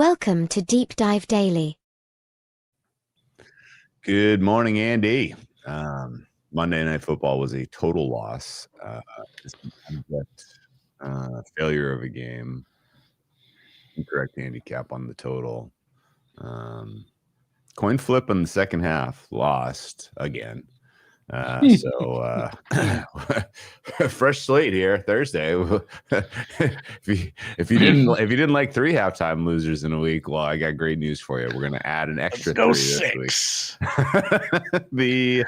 Welcome to Deep Dive Daily. Good morning, Andy. Monday Night Football was a total loss. Failure of a game. Incorrect handicap on the total. Coin flip in the second half. Lost again. Fresh slate here Thursday. if you didn't like 3 halftime losers in a week, well, I got great news for you. We're gonna add an extra 3 this week. The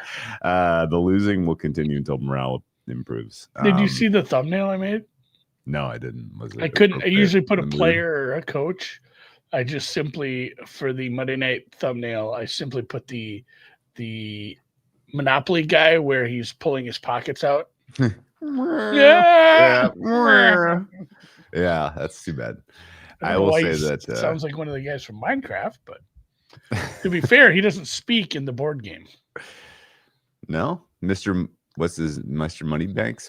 losing will continue until morale improves. Did you see the thumbnail I made? No, I didn't. I couldn't. I usually put a player or a coach. I just simply, for the Monday night thumbnail, I simply put the Monopoly guy where he's pulling his pockets out. Yeah, that's too bad. I will say that sounds like one of the guys from Minecraft, but to be fair, he doesn't speak in the board game. No, Mr. Moneybags?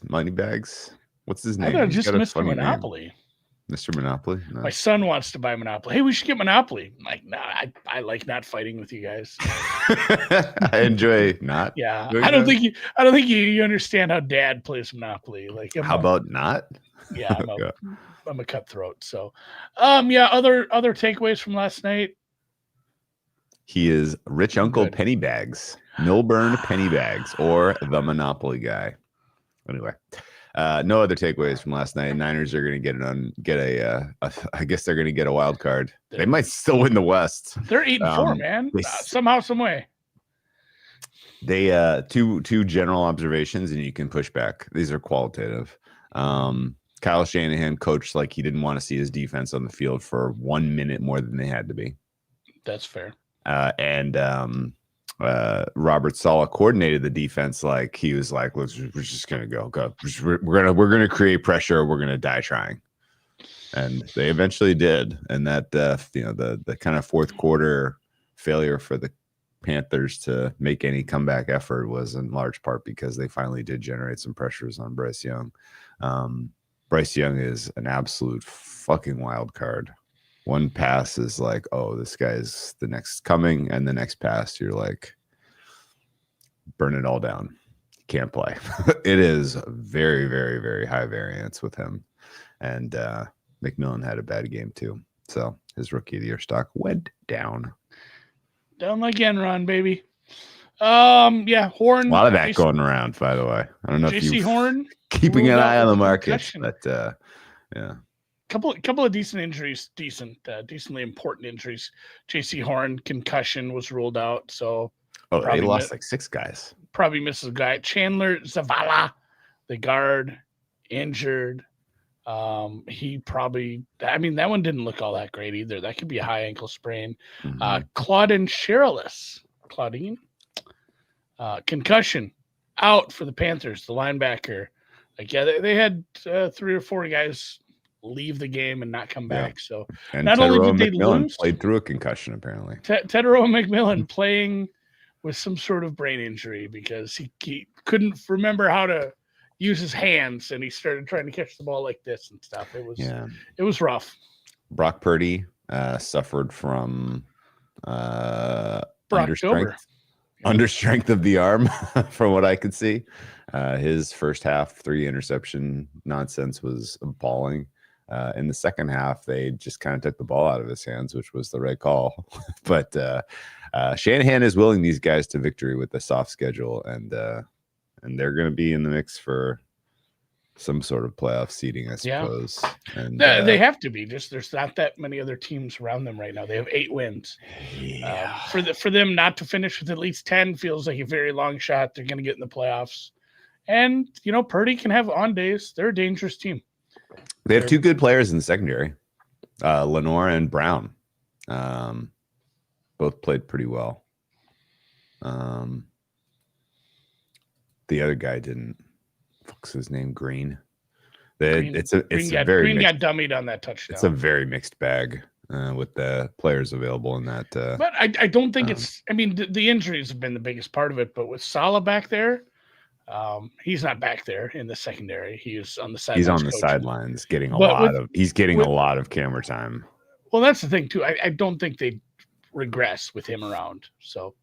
What's his name? I thought just Mr. Monopoly. Name. Mr. Monopoly? No. My son wants to buy Monopoly. Hey, we should get Monopoly. I'm like, nah, I like not fighting with you guys. I enjoy not. Yeah, I don't think you understand how Dad plays Monopoly. Like, how about not? Yeah, I'm a cutthroat. So, other takeaways from last night. He is Rich Uncle Pennybags, Milburn Pennybags, or the Monopoly guy. Anyway. No other takeaways from last night. Niners are going to I guess they're going to get a wild card. They might still win the West. They're 8-4, man. Somehow, some way. They two general observations, and you can push back. These are qualitative. Kyle Shanahan coached like he didn't want to see his defense on the field for 1 minute more than they had to be. That's fair. Robert Saleh coordinated the defense like he was like, we're just gonna go. We're gonna create pressure. We're gonna die trying, and they eventually did. And that the kind of fourth quarter failure for the Panthers to make any comeback effort was in large part because they finally did generate some pressures on Bryce Young. Bryce Young is an absolute fucking wild card. One pass is like, oh, this guy's the next coming, and the next pass, you're like, burn it all down. Can't play. It is very, very, very high variance with him. And McMillan had a bad game too. So his rookie of the year stock went down. Down like Enron, baby. Horn. A lot of that going around, by the way. I don't know if you Horn keeping an eye on the market, but yeah. Couple of decent injuries, decently important injuries. JC Horn concussion was ruled out, so they lost like 6 guys. Probably misses a guy. Chandler Zavala, the guard, injured. He probably. I mean, that one didn't look all that great either. That could be a high ankle sprain. Claudine concussion, out for the Panthers. The linebacker. They had 3 or 4 guys leave the game and not come back. So and not only did they lose, played through a concussion apparently. Teteroa McMillan playing with some sort of brain injury because he couldn't remember how to use his hands and he started trying to catch the ball like this and stuff. It was rough. Brock Purdy suffered from understrength of the arm from what I could see. His first half 3 interception nonsense was appalling. In the second half, they just kind of took the ball out of his hands, which was the right call. But Shanahan is willing these guys to victory with a soft schedule, and they're going to be in the mix for some sort of playoff seeding, I suppose. Yeah. And they have to be. Just there's not that many other teams around them right now. They have 8 wins. Yeah. For them not to finish with at least 10 feels like a very long shot. They're going to get in the playoffs. And, Purdy can have on days. They're a dangerous team. They have 2 good players in the secondary, Lenore and Brown. Both played pretty well. The other guy didn't. What's his name? Green. Green got dummied on that touchdown. It's a very mixed bag with the players available in that. But I don't think it's. I mean, the injuries have been the biggest part of it. But with Saleh back there, he's not back there in the secondary. He's on the sidelines. He's on the sidelines, getting a lot of camera time. Well, that's the thing too. I don't think they regress with him around. So,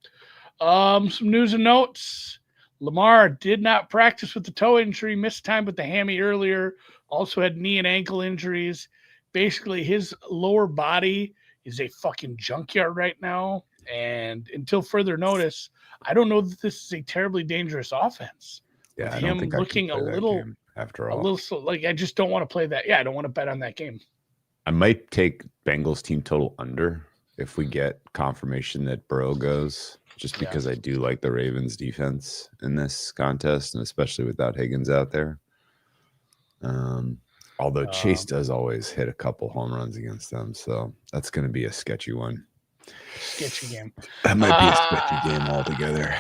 some news and notes. Lamar did not practice with the toe injury, missed time with the hammy earlier, also had knee and ankle injuries. Basically, his lower body is a fucking junkyard right now. And until further notice, I don't know that this is a terribly dangerous offense. Yeah, With I don't him think I can looking play a that little, game after a all. little slow. Like, I just don't want to play that. Yeah, I don't want to bet on that game. I might take Bengals team total under if we get confirmation that Burrow goes, just because I do like the Ravens defense in this contest, and especially without Higgins out there. Although Chase does always hit a couple home runs against them, so that's going to be a sketchy one. Sketchy game. That might be a sketchy game altogether.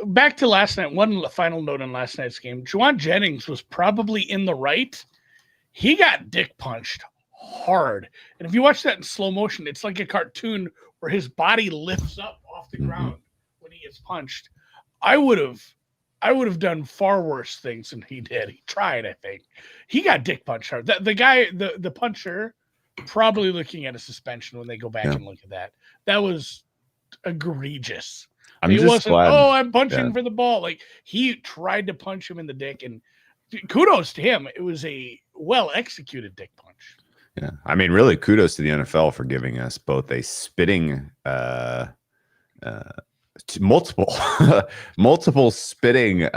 Back to last night. One final note on last night's game. Juwan Jennings was probably in the right. He got dick punched hard. And if you watch that in slow motion, it's like a cartoon where his body lifts up off the ground when he gets punched. I would have done far worse things than he did. He tried, I think. He got dick punched hard. The guy, the puncher, probably looking at a suspension when they go back and look at that. That was egregious. It wasn't, glad. Oh, I'm punching for the ball. Like, he tried to punch him in the dick, and kudos to him. It was a well-executed dick punch. Yeah. I mean, really, kudos to the NFL for giving us both a spitting, multiple spitting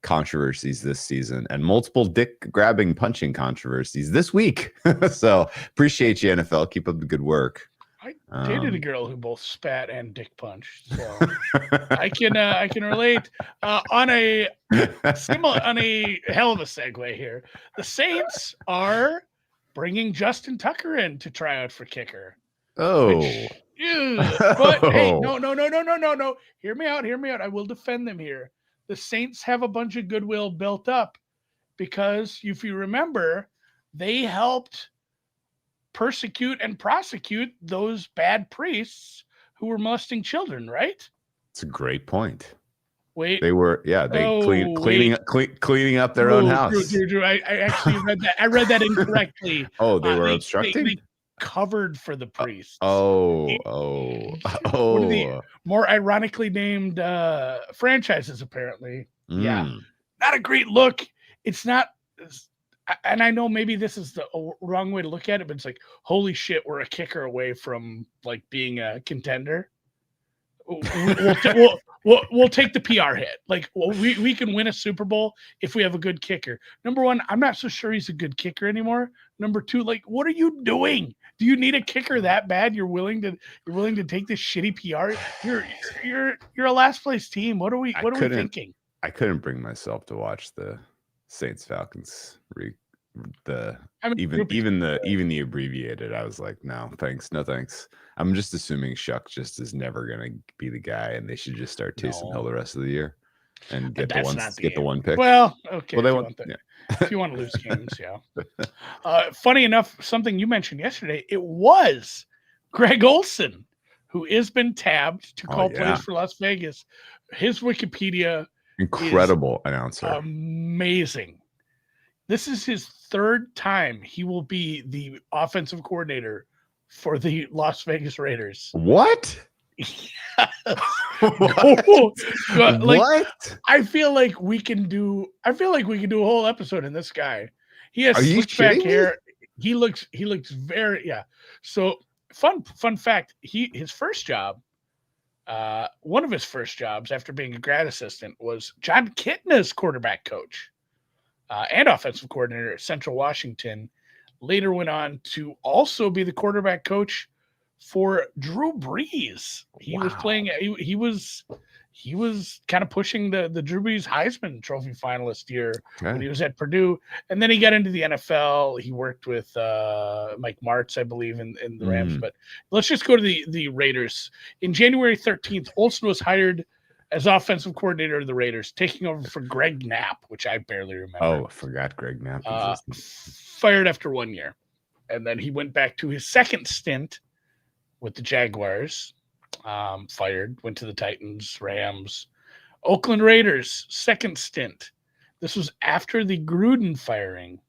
controversies this season and multiple dick grabbing punching controversies this week. So appreciate you, NFL. Keep up the good work. I dated a girl who both spat and dick punched, so I can relate. On a hell of a segue here, the Saints are bringing Justin Tucker in to try out for kicker. Oh, but hey, no. Hear me out. I will defend them here. The Saints have a bunch of goodwill built up because, if you remember, they helped persecute and prosecute those bad priests who were molesting children, right? It's a great point. Wait, they were, cleaning up their own house. Drew. I actually read that. I read that incorrectly. Oh, they were obstructing. They covered for the priests. One of the more ironically named franchises, apparently. Yeah, not a great look. It's not. And I know maybe this is the wrong way to look at it, but it's like, holy shit, we're a kicker away from like being a contender. We'll take the PR hit. Like, we can win a Super Bowl if we have a good kicker. Number one, I'm not so sure he's a good kicker anymore. Number two, like, what are you doing? Do you need a kicker that bad? You're willing to take this shitty PR? You're a last place team. What are we thinking? I couldn't bring myself to watch the Saints Falcons even the abbreviated. I was like, no thanks. I'm just assuming Shuck just is never gonna be the guy, and they should just start Taysom Hill the rest of the year and get the one pick. Well, okay. If you want to lose games, yeah. Funny enough, something you mentioned yesterday, it was Greg Olsen who has been tabbed to call plays for Las Vegas. His Wikipedia, incredible announcer, amazing. This is his third time he will be the offensive coordinator for the Las Vegas Raiders. What? What? I feel like we can do a whole episode in this guy. He has slick back hair. He looks very So fun fact, his first job, one of his first jobs after being a grad assistant was John Kitna's quarterback coach. And offensive coordinator at Central Washington, later went on to also be the quarterback coach for Drew Brees. He was playing. He was kind of pushing the Drew Brees Heisman Trophy finalist year when he was at Purdue, and then he got into the NFL. He worked with Mike Martz, I believe, in the Rams. But let's just go to the Raiders. In January 13th, Olsen was hired as offensive coordinator of the Raiders, taking over for Greg Knapp, which I barely remember. Oh, I forgot Greg Knapp. Fired after 1 year. And then he went back to his second stint with the Jaguars. Fired, went to the Titans, Rams. Oakland Raiders, second stint. This was after the Gruden firing.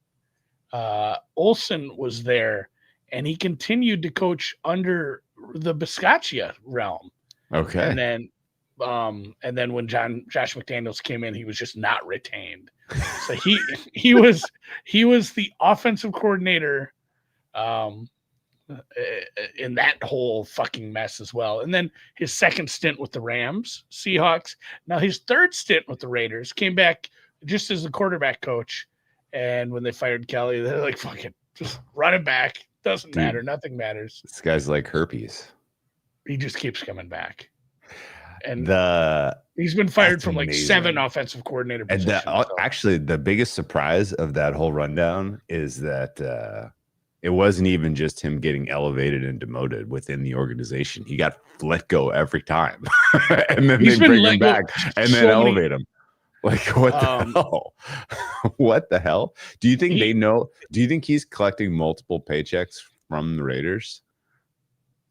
Olsen was there, and he continued to coach under the Biscaccia realm. Okay. And then when Josh McDaniels came in, he was just not retained. So he was the offensive coordinator in that whole fucking mess as well. And then his second stint with the Rams, Seahawks. Now his third stint with the Raiders came back just as the quarterback coach. And when they fired Kelly, they're like, fuck it, just run it back. Doesn't matter. Nothing matters. This guy's like herpes. He just keeps coming back. And he's been fired from like 7 offensive coordinator positions. And actually, the biggest surprise of that whole rundown is that it wasn't even just him getting elevated and demoted within the organization. He got let go every time. And then they bring him back and then elevate him. Like, what the hell? What the hell? Do you think they know? Do you think he's collecting multiple paychecks from the Raiders?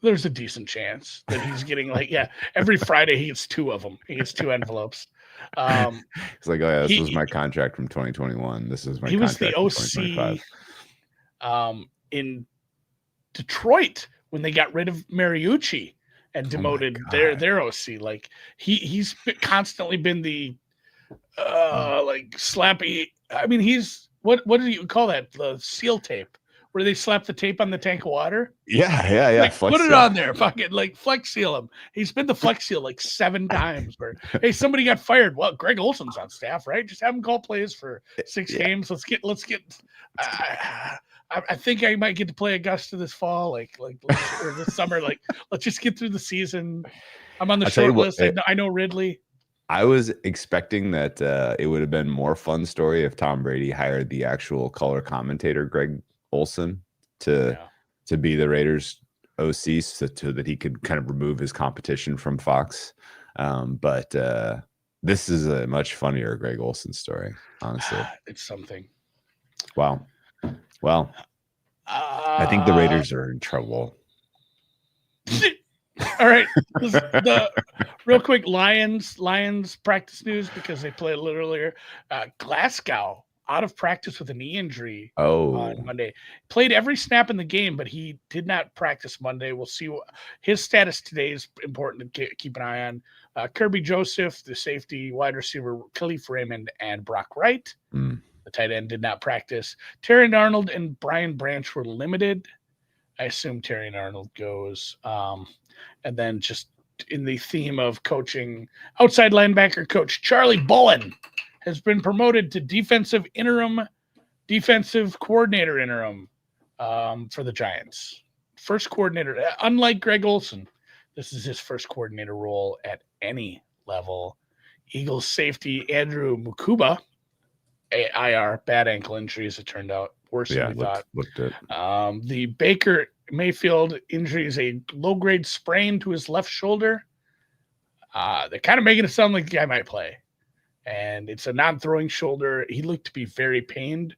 There's a decent chance that he's getting every Friday he gets 2 of them. He gets 2 envelopes. It's like, oh yeah, this was my contract from 2021. This is my contract from 2025. In Detroit when they got rid of Mariucci and demoted their OC. Like he's constantly been the slappy. I mean, he's what do you call that? The seal tape. Where they slap the tape on the tank of water? Yeah. Like, put it on there. Fucking Flex Seal him. He's been the Flex Seal 7 times. Where hey, somebody got fired. Well, Greg Olsen's on staff, right? Just have him call plays for 6 games. Let's get. I think I might get to play Augusta this fall, or this summer. Let's just get through the season. I'm on the short list. I know Ridley. I was expecting that it would have been more fun story if Tom Brady hired the actual color commentator, Greg Olsen, to be the Raiders OC so that he could kind of remove his competition from Fox. But this is a much funnier Greg Olsen story, honestly. It's something. Wow. Well, I think the Raiders are in trouble. All right. Real quick, Lions practice news because they played a little earlier. Glasgow out of practice with a knee injury on Monday. Played every snap in the game, but he did not practice Monday. We'll see his status today is important to keep an eye on. Kirby Joseph, the safety, wide receiver, Khalif Raymond, and Brock Wright. The tight end did not practice. Terry Arnold and Brian Branch were limited. I assume Terry Arnold goes. And then just in the theme of coaching, outside linebacker coach Charlie Bullen has been promoted to defensive coordinator interim for the Giants. First coordinator, unlike Greg Olsen, this is his first coordinator role at any level. Eagles safety Andrew Mukuba, IR, bad ankle injury as it turned out, worse than we thought. The Baker Mayfield injury is a low-grade sprain to his left shoulder. They're kind of making it sound like the guy might play. And it's a non-throwing shoulder. He looked to be very pained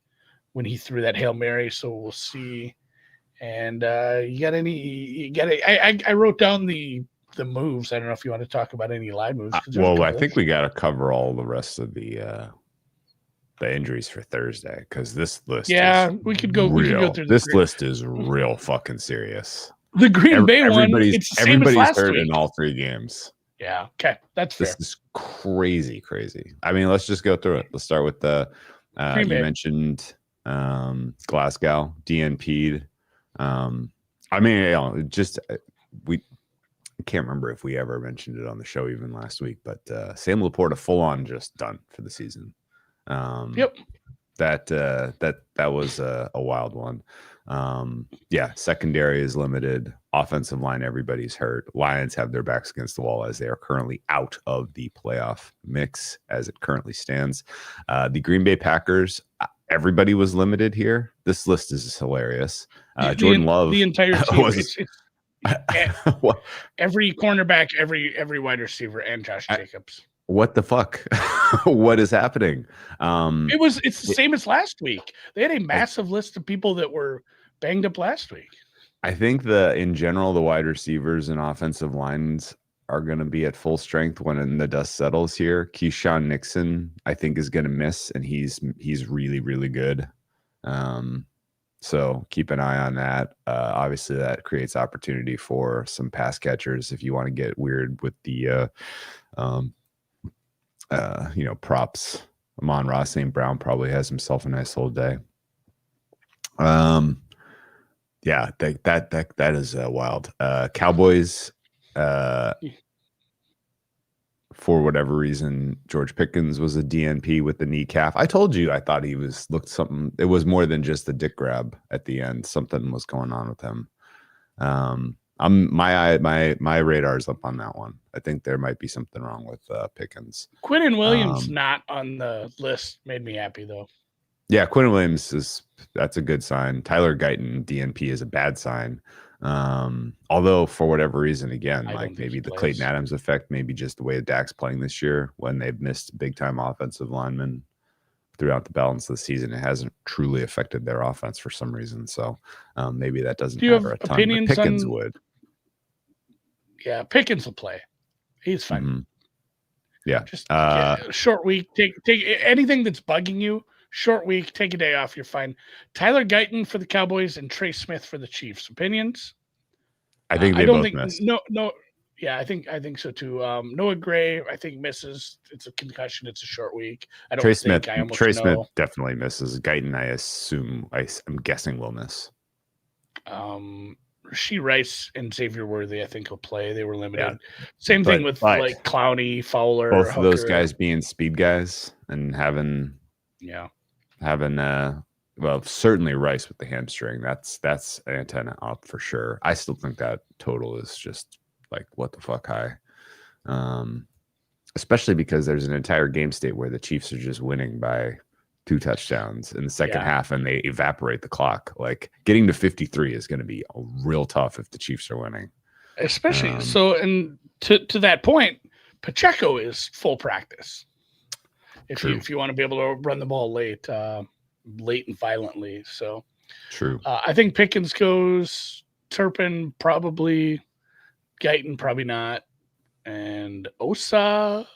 when he threw that Hail Mary, so we'll see. And I wrote down the moves. I don't know if you want to talk about any line moves. I think we got to cover all the rest of the injuries for Thursday because this list we could go through this list is real fucking serious. The Green Bay one, it's the same as last hurt week. in all 3 games. Yeah, okay, that's fair. This is crazy. I mean, let's just go through it. Let's start with the you mentioned Glasgow DNP'd. I mean, we can't remember if we ever mentioned it on the show even last week, but Sam Laporta full on just done for the season. That was a wild one. Secondary is limited. Offensive line, everybody's hurt. Lions have their backs against the wall as they are currently out of the playoff mix as it currently stands. The Green Bay Packers, everybody was limited here. This list is hilarious. Jordan Love, the entire team. Every cornerback, every wide receiver, and Josh Jacobs. What the fuck? What is happening? It's the same as last week. They had a massive list of people that were banged up last week. I think in general, the wide receivers and offensive lines are going to be at full strength when the dust settles here. Keyshawn Nixon, I think, is going to miss, and he's really, really good. So keep an eye on that. Obviously, that creates opportunity for some pass catchers if you want to get weird with the, props. Amon-Ra St. Brown probably has himself a nice little day. Yeah, that is wild. Cowboys. For whatever reason, George Pickens was a DNP with the knee calf. I told you I thought he looked something. It was more than just the dick grab at the end. Something was going on with him. My radar's up on that one. I think there might be something wrong with Pickens. Quinn Williams not on the list made me happy though. Yeah, Quinn Williams that's a good sign. Tyler Guyton DNP is a bad sign. Although for whatever reason, again, like maybe the Clayton Adams effect, maybe just the way Dak's playing this year when they've missed big time offensive linemen throughout the balance of the season, it hasn't truly affected their offense for some reason. So maybe that doesn't matter a ton. But Pickens would. Yeah, Pickens will play. He's fine. Mm-hmm. Yeah. Just short week. Take anything that's bugging you. Short week, take a day off, you're fine. Tyler Guyton for the Cowboys and Trey Smith for the Chiefs. Opinions? I think they both missed. No. Yeah, I think so too. Noah Gray, I think misses. It's a concussion. It's a short week. Trey Smith definitely misses. Guyton, I'm guessing will miss. Rasheed Rice and Xavier Worthy, I think, will play. They were limited. Yeah. Same thing with like Clowney, Fowler. Both of those guys being speed guys and having certainly Rice with the hamstring. That's antenna up for sure. I still think that total is just like what the fuck high. Especially because there's an entire game state where the Chiefs are just winning by 2 touchdowns in the second half and they evaporate the clock. Like getting to 53 is going to be real tough if the Chiefs are winning. Especially and to that point, Pacheco is full practice. If you want to be able to run the ball late and violently. So true. I think Pickens goes, Turpin probably, Guyton probably not, and Osa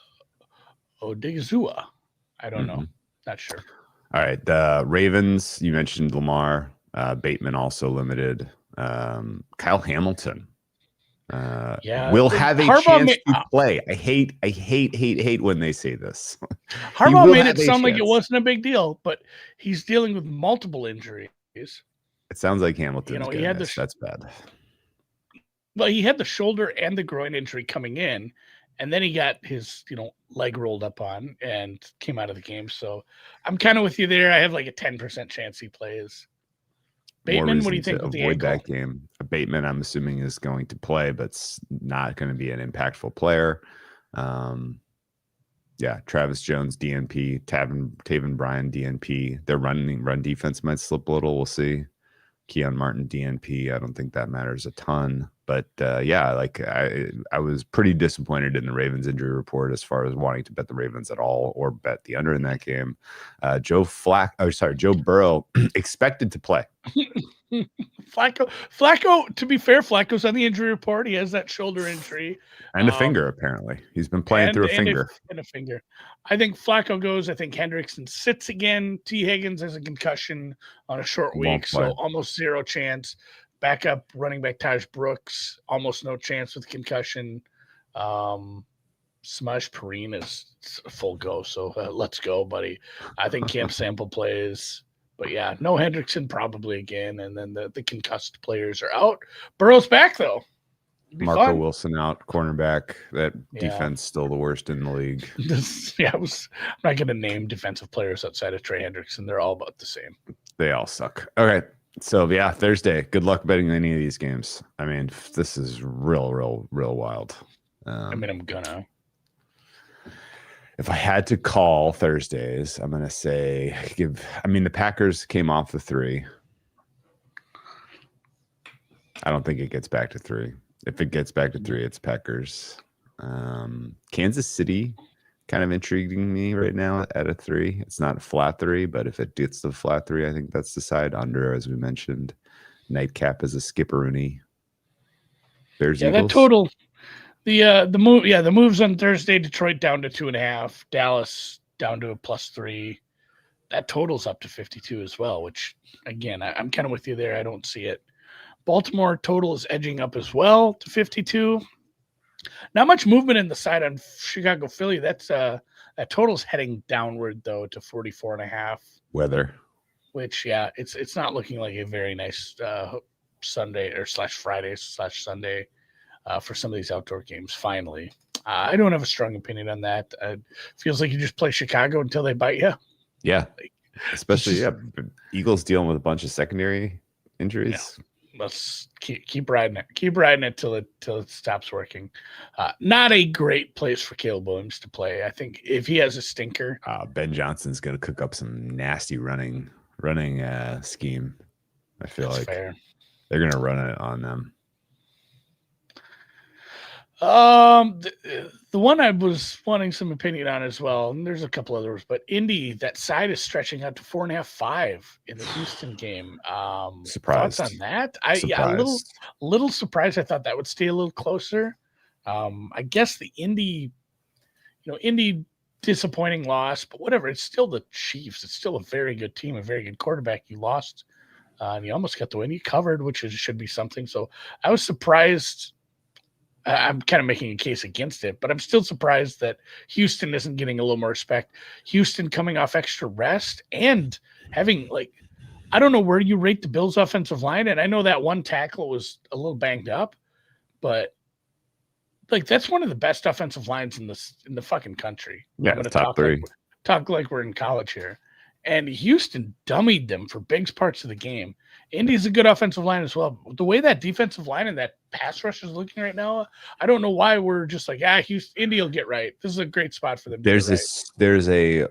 Odigizua. I don't know. Not sure. All right. The Ravens, you mentioned Lamar. Bateman also limited. Kyle Hamilton. Will have a chance to play. I hate when they say this. Harbaugh made it sound like it wasn't a big deal, but he's dealing with multiple injuries. It sounds like Hamilton. That's bad. Well, he had the shoulder and the groin injury coming in, and then he got his leg rolled up on and came out of the game. So I'm kind of with you there. I have like a 10% chance he plays. Bateman, what do you think with the ankle? That game? Bateman, I'm assuming, is going to play, but it's not going to be an impactful player. Travis Jones, DNP, Taven Bryan, DNP. Their run defense might slip a little. We'll see. Keon Martin, DNP. I don't think that matters a ton. But I was pretty disappointed in the Ravens injury report as far as wanting to bet the Ravens at all or bet the under in that game. Joe Burrow expected to play. Flacco, to be fair, Flacco's on the injury report. He has that shoulder injury. And a finger, apparently. He's been playing through a finger. And a finger. I think Flacco goes. I think Hendrickson sits again. T. Higgins has a concussion on a short week, so almost zero chance. Backup running back Taj Brooks, almost no chance with concussion. Samaje Perine is a full go, so let's go, buddy. I think Cam Sample plays. But yeah, no Hendrickson probably again, and then the concussed players are out. Burrow's back though. Marco Wilson out, cornerback. That defense still the worst in the league. I'm not going to name defensive players outside of Trey Hendrickson. They're all about the same. They all suck. Okay, so Thursday. Good luck betting any of these games. I mean, this is real wild. I'm gonna. If I had to call Thursdays, I'm going to say the Packers came off the 3. I don't think it gets back to 3. If it gets back to 3, it's Packers. Kansas City kind of intriguing me right now at a 3. It's not a flat 3, but if it gets to flat 3, I think that's the side under, as we mentioned. Nightcap is a skipperoonie. Bears Eagles. That total. The moves on Thursday: Detroit down to 2.5, Dallas down to a +3, that total's up to 52 as well, which again, I'm kind of with you there. I don't see it. Baltimore total is edging up as well to 52. Not much movement in the side on Chicago Philly. That total's heading downward though to 44.5. Weather. Which it's not looking like a very nice Sunday or /Friday/Sunday for some of these outdoor games. Finally, I don't have a strong opinion on that. Feels like you just play Chicago until they bite you. Yeah, especially Eagles dealing with a bunch of secondary injuries. Yeah. Let's keep riding it. Keep riding it till it stops working. Not a great place for Caleb Williams to play. I think if he has a stinker, Ben Johnson's going to cook up some nasty running scheme. I feel like fair. They're going to run it on them. The one I was wanting some opinion on as well, and there's a couple others, but Indy, that side is stretching out to 4.5, 5 in the Houston game. Surprised thoughts on that? A little surprised. I thought that would stay a little closer. I guess the Indy disappointing loss, but whatever. It's still the Chiefs. It's still a very good team, a very good quarterback. You lost, and you almost got the win. You covered, which should be something. So I was surprised. I'm kind of making a case against it, but I'm still surprised that Houston isn't getting a little more respect. Houston coming off extra rest and having, I don't know where you rate the Bills' offensive line, and I know that one tackle was a little banged up, but that's one of the best offensive lines in the fucking country. Yeah, it's top 3. Talk like we're in college here. And Houston dummied them for big parts of the game. Indy's a good offensive line as well. The way that defensive line and that pass rush is looking right now, I don't know why we're just like, Houston, Indy will get right. This is a great spot for them. There's a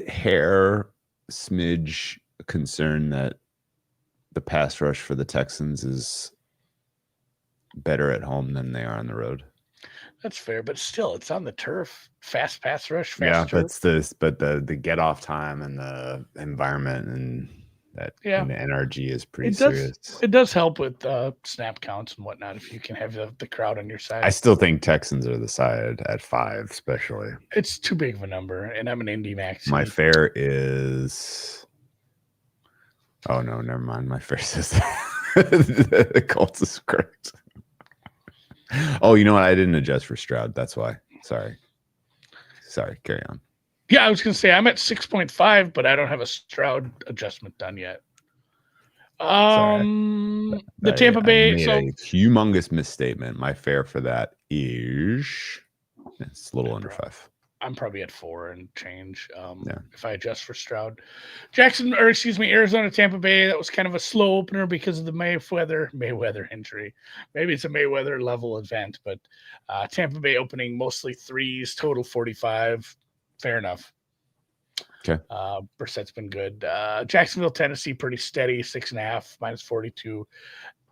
hair smidge concern that the pass rush for the Texans is better at home than they are on the road. That's fair, but still, it's on the turf. Fast pass rush. But turf. the get off time and the environment and that and the NRG is pretty serious. It does help with snap counts and whatnot if you can have the crowd on your side. I still think Texans are the side at 5, especially. It's too big of a number, and I'm an Indy Max. My fare is. Oh no, never mind. My fare says the Colts is correct. Oh, you know what? I didn't adjust for Stroud. That's why. Sorry. Carry on. Yeah, I was going to say I'm at 6.5, but I don't have a Stroud adjustment done yet. The Tampa Bay. I made a humongous misstatement. My fare for that is it's a little under 5. I'm probably at 4 and change. If I adjust for Stroud, Arizona, Tampa Bay. That was kind of a slow opener because of the Mayweather injury. Maybe it's a Mayweather level event, but Tampa Bay opening mostly 3s, total 45. Fair enough. Okay. Brissett's been good. Jacksonville, Tennessee, pretty steady, 6.5, -42.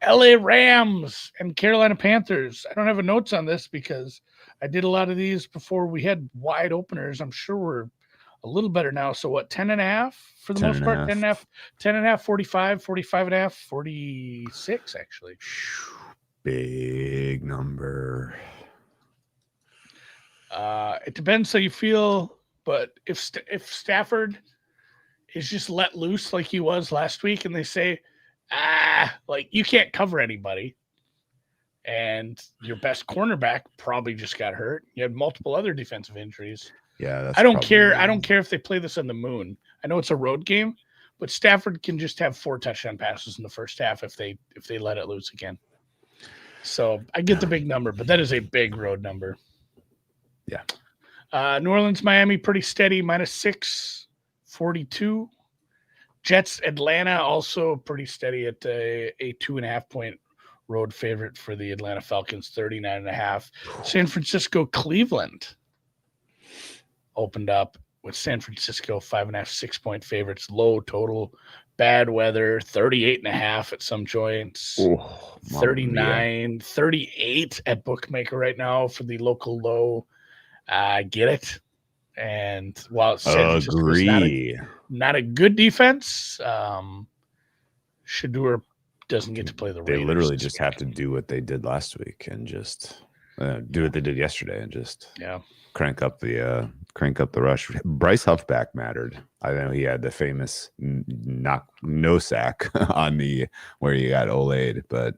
LA Rams and Carolina Panthers. I don't have a notes on this because I did a lot of these before we had wide openers. I'm sure we're a little better now. So what, 10.5 for the most part? 10.5, 45, 45.5, 46 actually. Big number. It depends how you feel, but if Stafford is just let loose like he was last week and they say, you can't cover anybody, and your best cornerback probably just got hurt. You had multiple other defensive injuries. Yeah, I don't care. I don't care if they play this on the moon. I know it's a road game, but Stafford can just have 4 touchdown passes in the first half if they let it loose again. So I get the big number, but that is a big road number. Yeah. New Orleans, Miami, pretty steady, -6, 42. Jets, Atlanta, also pretty steady at a 2.5 point road favorite for the Atlanta Falcons, 39.5. San Francisco, Cleveland opened up with San Francisco 5.5, 6 point favorites, low total, bad weather, 38.5 at some joints, 39, 38 at bookmaker right now for the local low. Get it. And while San Francisco's not a good defense, Shedeur doesn't get to play the Raiders. They literally just have to do what they did last week and just do what they did yesterday and just crank up the rush. Bryce Huffback mattered. I know he had the famous no sack on the where he got Olayed, but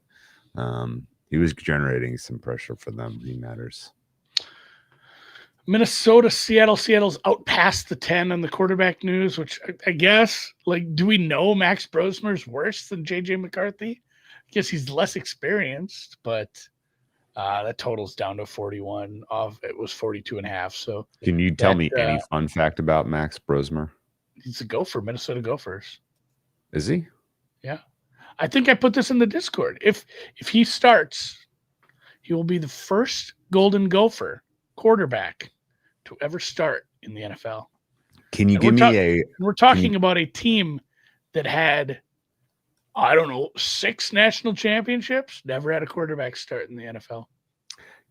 he was generating some pressure for them. He matters. Minnesota, Seattle. Seattle's out past the 10 on the quarterback news, which I guess, like, do we know Max Brosmer's worse than JJ McCarthy? I guess he's less experienced, but that total's down to 41 off. It was 42.5. So can you tell me any fun fact about Max Brosmer? He's a Gopher, Minnesota Gophers. Is he? Yeah. I think I put this in the Discord. If he starts, he will be the first Golden Gopher quarterback to ever start in the NFL. Can you give me We're talking about a team that had, I don't know, 6 national championships, never had a quarterback start in the NFL.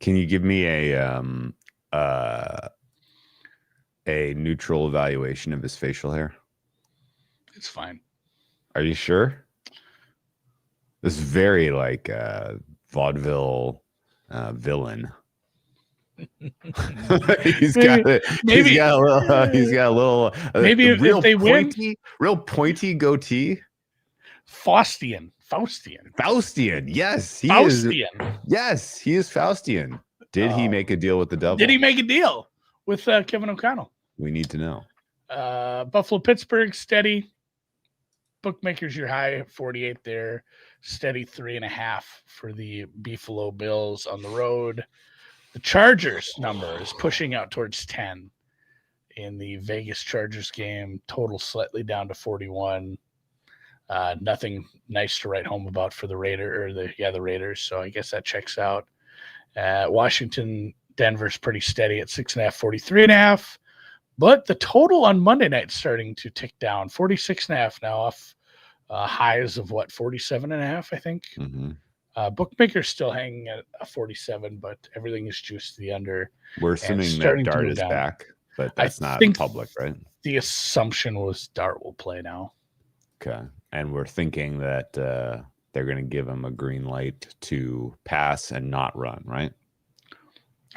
Can you give me a neutral evaluation of his facial hair? It's fine. Are you sure? This is very like vaudeville villain. He's got a little maybe real if they pointy, win, real pointy goatee. Faustian. Yes, he Faustian. is. Yes, he is Faustian. Did he make a deal with the devil? Did he make a deal with Kevin O'Connell? We need to know. Buffalo, Pittsburgh, steady. Bookmakers, you're high at 48 there. Steady 3.5 for the Buffalo Bills on the road. The Chargers number is pushing out towards 10 in the Vegas Chargers game. Total slightly down to 41. Nothing nice to write home about for the Raiders. So I guess that checks out. Washington, Denver's pretty steady at 6.5, 43.5. But the total on Monday night starting to tick down. 46.5 now off highs of 47.5, I think. Mm-hmm. Bookmakers still hanging at a 47, but everything is juiced to the under. We're assuming that Dart is back, but that's not public, right? The assumption was Dart will play now. Okay. And we're thinking that they're going to give him a green light to pass and not run, right?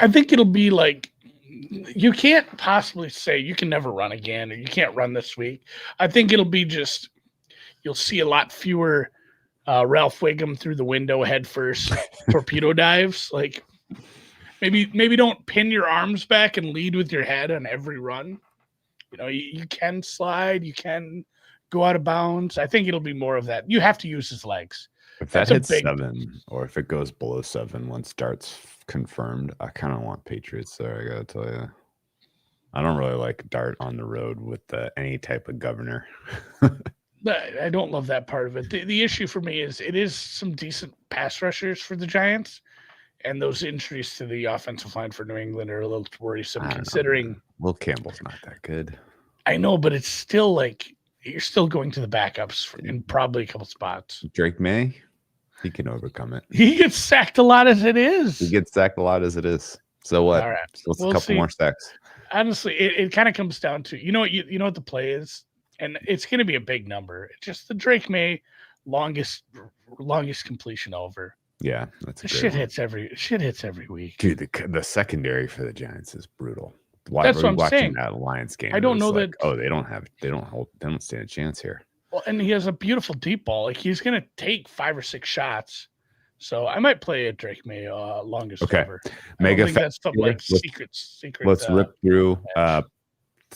I think it'll be like, you can't possibly say you can never run again or you can't run this week. I think it'll be just, you'll see a lot fewer Ralph Wiggum through the window head first torpedo dives. Like maybe don't pin your arms back and lead with your head on every run. You know, you can slide, you can go out of bounds. I think it'll be more of that. You have to use his legs. If that hits 7, or if it goes below 7 once Dart's confirmed, I kind of want Patriots there, I gotta tell you. I don't really like Dart on the road with any type of governor. I don't love that part of it. The issue for me is it is some decent pass rushers for the Giants, and those injuries to the offensive line for New England are a little worrisome considering. Will Campbell's not that good. I know, but it's still like you're still going to the backups in probably a couple spots. Drake May, he can overcome it. He gets sacked a lot as it is. So what? All right. So what's a couple more sacks? Honestly, it kind of comes down to you know what the play is, and it's going to be a big number. It's just the Drake May longest completion over. Yeah, that's a shit hits every week. Dude, the secondary for the Giants is brutal. Why that's were you what I'm saying. That Lions game? I don't know that. They don't stand a chance here. Well, and he has a beautiful deep ball. Like he's going to take 5 or 6 shots. So I might play a Drake May longest over. Mega that's something like secret. Let's rip through the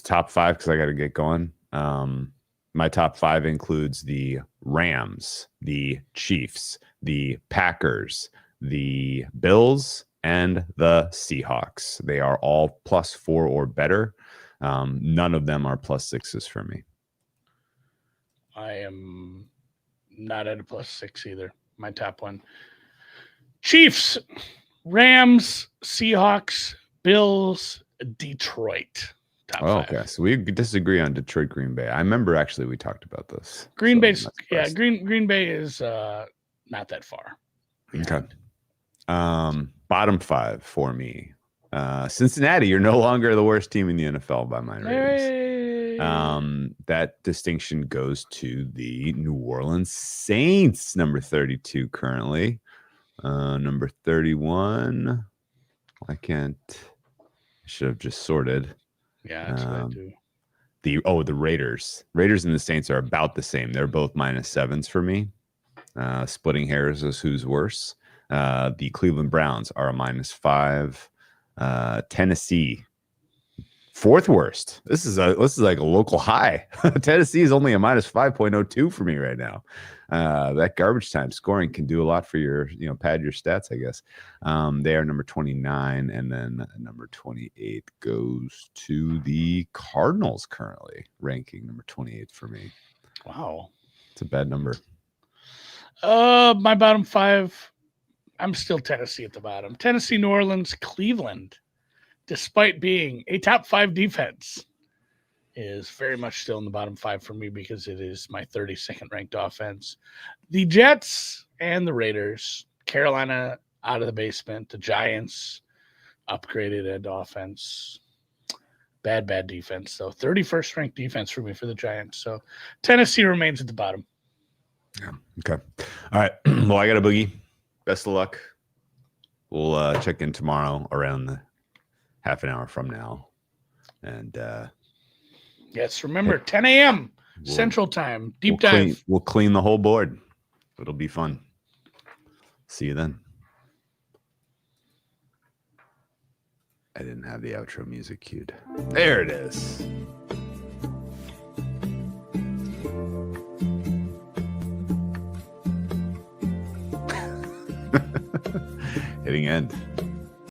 top 5 because I got to get going. My top 5 includes the Rams, the Chiefs, the Packers, the Bills, and the Seahawks. They are all +4 or better. None of them are +6s for me. I am not at a +6 either. My top one. Chiefs, Rams, Seahawks, Bills, Detroit. Top 5. Okay. So we disagree on Detroit, Green Bay. I remember actually we talked about this. Green Bay is not that far. Okay. Bottom 5 for me. Cincinnati, you're no longer the worst team in the NFL by my ratings. That distinction goes to the New Orleans Saints, number 32 currently. Number 31. I can't. Should have just sorted. Yeah, that's what I do. The Raiders. Raiders and the Saints are about the same. They're both -7s for me. Splitting hairs is who's worse. The Cleveland Browns are a -5. Tennessee, 4th worst. This is like a local high. Tennessee is only a -5.02 for me right now. That garbage time scoring can do a lot for your, pad your stats, I guess. They are number 29, and then number 28 goes to the Cardinals, currently ranking number 28 for me. Wow. It's a bad number. My bottom 5, I'm still Tennessee at the bottom. Tennessee, New Orleans, Cleveland, despite being a top 5 defense, is very much still in the bottom 5 for me because it is my 32nd ranked offense. The Jets and the Raiders, Carolina out of the basement, the Giants upgraded at offense. Bad defense, though. 31st ranked defense for me for the Giants. So Tennessee remains at the bottom. Yeah. Okay. All right. Well, I got a boogie. Best of luck. We'll check in tomorrow around half an hour from now. And yes, remember 10 a.m. Central Time. Deep dive. We'll clean the whole board. It'll be fun. See you then. I didn't have the outro music queued. There it is. Hitting end.